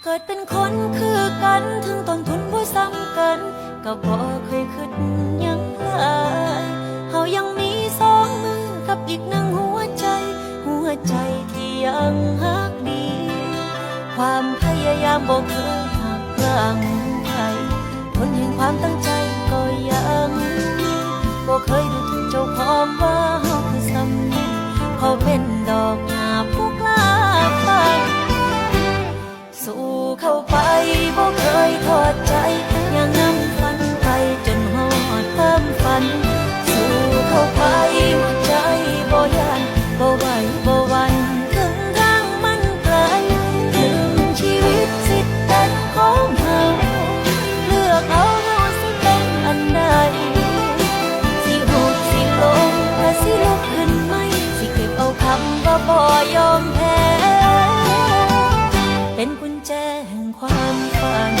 เกิดเป็นคนคือกันถึงต้นทุนบ่ซ้ำกันก็บ่เคยคิดหยังหลายเฮายังมีสองมือกับอีกหนึ่งหัวใจที่ยังฮักดีความพยายามบ่เคยหักหลังใครผลแห่งความตั้งใจก็ยังมีบ่เคยดูถูกเจ้าของว่าเฮาคือซ้ำนี้ขอเป็นดอกหญ้าผู้กล้าฝันสู้เข้าไปบ่เคยทอดใจยังนำฝันไปจนฮอดความฝันสู้เข้าไปหัวใจบ่ยันบ่ไหวบ่หวั่นถึงทางมันไกลถึงชีวิตสิเป็นของเฮาเลือกเอาเฮาสิเป็นอันใดสิหุบสิลงและสิลุกขึ้นไหมสิเก็บเอาคำว่าบ่ยอมแพ้เป็นกุญแจแห่งความฝัน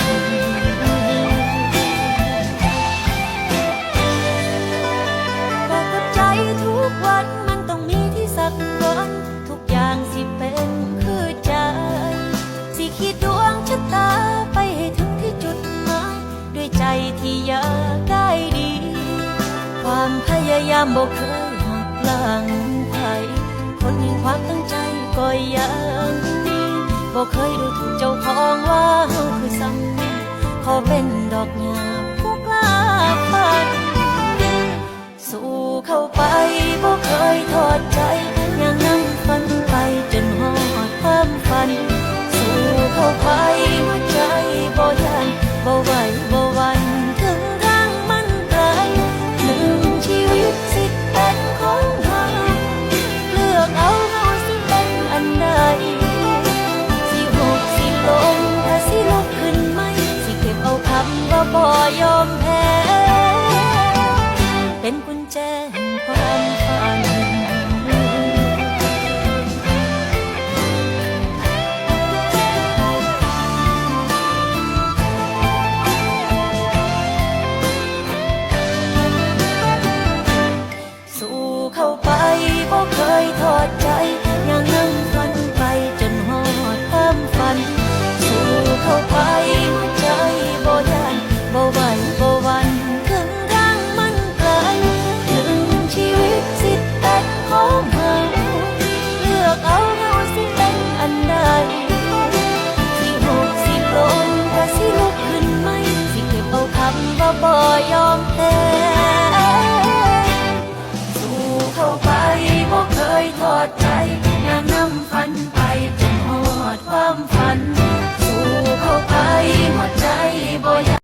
บอกกับใจทุกวันมันต้องมีที่สักวันทุกอย่างสิเป็นคือใจสิขีดดวงชะตาไปให้ถึงที่จุดหมายด้วยใจที่อยากได้ดีความพยายามบ่เคยหักหลังใครคนแห่งความตั้งใจก็ยังมีบ่เคยดูถูกเจ้าของว่าเฮาคือซ้ำนี้ขอเป็นดอกหญ้าผู้กล้าฝันสู้เข้าไปบ่เคยทอดใจยังนั่งฝันไปจนฮอดความฝัน